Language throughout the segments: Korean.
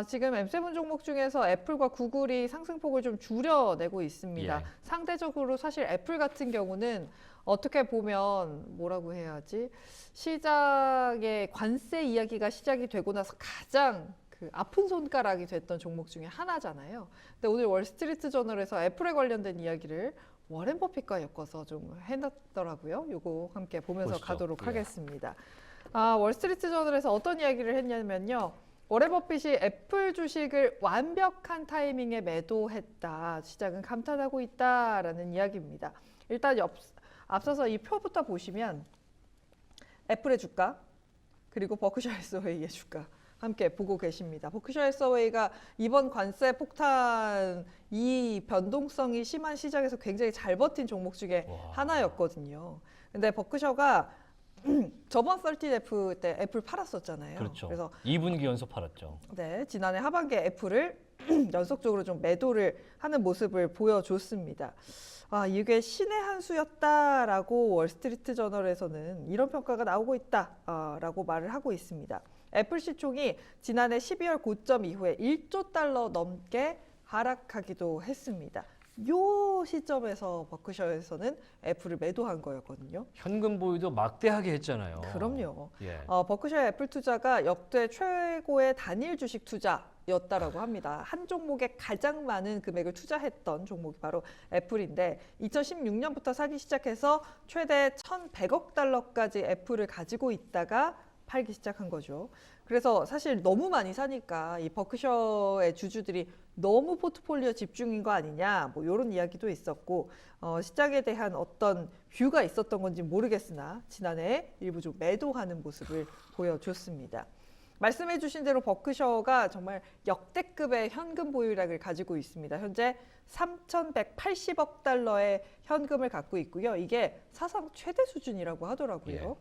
지금 M7 종목 중에서 애플과 구글이 상승폭을 좀 줄여내고 있습니다. 예. 상대적으로 사실 애플 같은 경우는 어떻게 보면 뭐라고 해야 하지? 시장의 관세 이야기가 시작이 되고 나서 가장 그 아픈 손가락이 됐던 종목 중에 하나잖아요. 근데 오늘 월스트리트 저널에서 애플에 관련된 이야기를 워렌 버핏과 엮어서 좀 해놨더라고요. 요거 함께 보면서 보시죠. 가도록 예. 하겠습니다. 월스트리트 저널에서 어떤 이야기를 했냐면요. 워렌 버핏이 애플 주식을 완벽한 타이밍에 매도했다. 시장은 감탄하고 있다라는 이야기입니다. 일단 앞서서 이 표부터 보시면 애플의 주가 그리고 버크셔 해서웨이의 주가 함께 보고 계십니다. 버크셔 해서웨이가 이번 관세 폭탄 이 변동성이 심한 시장에서 굉장히 잘 버틴 종목 중에 와. 하나였거든요. 근데 버크셔가 저번 13F 때 애플 팔았었잖아요. 그렇죠. 그래서 2분기 연속 팔았죠. 네, 지난해 하반기에 애플을 연속적으로 좀 매도를 하는 모습을 보여줬습니다. 이게 신의 한 수였다라고 월스트리트 저널에서는 이런 평가가 나오고 있다라고 말을 하고 있습니다. 애플 시총이 지난해 12월 고점 이후에 1조 달러 넘게 하락하기도 했습니다. 요 시점에서 버크셔에서는 애플을 매도한 거였거든요. 현금 보유도 막대하게 했잖아요. 그럼요. 예. 버크셔의 애플 투자가 역대 최고의 단일 주식 투자였다라고 합니다. 한 종목에 가장 많은 금액을 투자했던 종목이 바로 애플인데 2016년부터 사기 시작해서 최대 1,100억 달러까지 애플을 가지고 있다가 팔기 시작한 거죠. 그래서 사실 너무 많이 사니까 이 버크셔의 주주들이 너무 포트폴리오 집중인 거 아니냐 뭐 이런 이야기도 있었고 시장에 대한 어떤 뷰가 있었던 건지 모르겠으나 지난해 일부 좀 매도하는 모습을 보여줬습니다. 말씀해 주신 대로 버크셔가 정말 역대급의 현금 보유량을 가지고 있습니다. 현재 3,180억 달러의 현금을 갖고 있고요. 이게 사상 최대 수준이라고 하더라고요.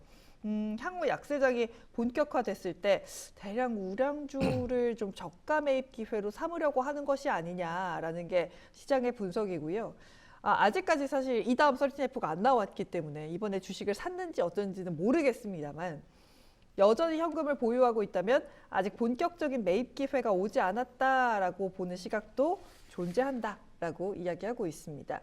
향후 약세장이 본격화됐을 때 대량 우량주를 좀 저가 매입 기회로 삼으려고 하는 것이 아니냐라는 게 시장의 분석이고요. 아직까지 사실 이 다음 13F가 안 나왔기 때문에 이번에 주식을 샀는지 어쩐지는 모르겠습니다만 여전히 현금을 보유하고 있다면 아직 본격적인 매입 기회가 오지 않았다라고 보는 시각도 존재한다라고 이야기하고 있습니다.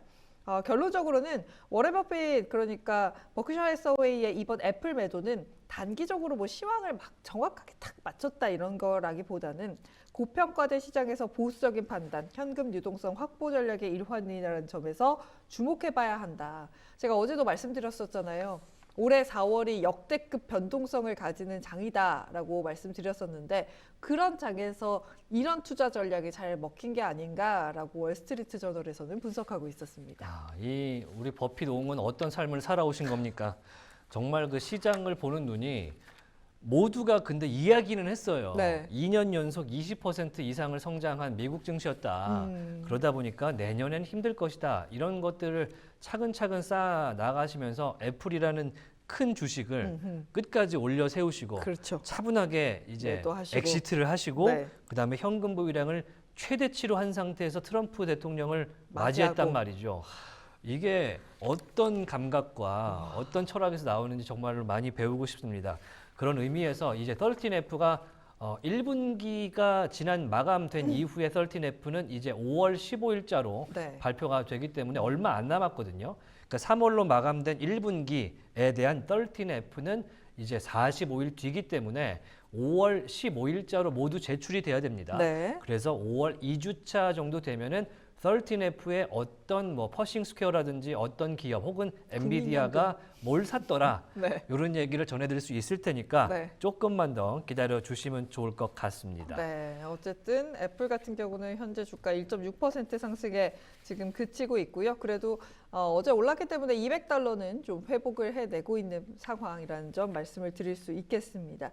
결론적으로는 워렌 버핏 그러니까 버크셔 해서웨이의 이번 애플 매도는 단기적으로 뭐 시황을 막 정확하게 탁 맞췄다 이런 거라기보다는 고평가된 시장에서 보수적인 판단, 현금 유동성 확보 전략의 일환이라는 점에서 주목해봐야 한다. 제가 어제도 말씀드렸었잖아요. 올해 4월이 역대급 변동성을 가지는 장이다라고 말씀드렸었는데 그런 장에서 이런 투자 전략이 잘 먹힌 게 아닌가라고 월스트리트 저널에서는 분석하고 있었습니다. 이 우리 버핏 옹은 어떤 삶을 살아오신 겁니까? 정말 그 시장을 보는 눈이 모두가 근데 이야기는 했어요. 네. 2년 연속 20% 이상을 성장한 미국 증시였다. 그러다 보니까 내년엔 힘들 것이다. 이런 것들을 차근차근 쌓아 나가시면서 애플이라는 큰 주식을 끝까지 올려 세우시고 그렇죠. 차분하게 이제 매도하시고. 엑시트를 하시고 네. 그다음에 현금 보유량을 최대치로 한 상태에서 트럼프 대통령을 맞이했단 맞이하고. 말이죠. 이게 어떤 감각과 어떤 철학에서 나오는지 정말 많이 배우고 싶습니다. 그런 의미에서 이제 13F가 1분기가 지난 마감된 이후에 13F는 이제 5월 15일자로 네. 발표가 되기 때문에 얼마 안 남았거든요. 그러니까 3월로 마감된 1분기에 대한 13F는 이제 45일 뒤기 때문에 5월 15일자로 모두 제출이 돼야 됩니다. 네. 그래서 5월 2주차 정도 되면은 13F의 어떤 뭐 퍼싱 스퀘어라든지 어떤 기업 혹은 엔비디아가 뭘 샀더라 네. 이런 얘기를 전해드릴 수 있을 테니까 네. 조금만 더 기다려 주시면 좋을 것 같습니다. 네, 어쨌든 애플 같은 경우는 현재 주가 1.6% 상승에 지금 그치고 있고요. 그래도 어제 올랐기 때문에 200달러는 좀 회복을 해내고 있는 상황이라는 점 말씀을 드릴 수 있겠습니다.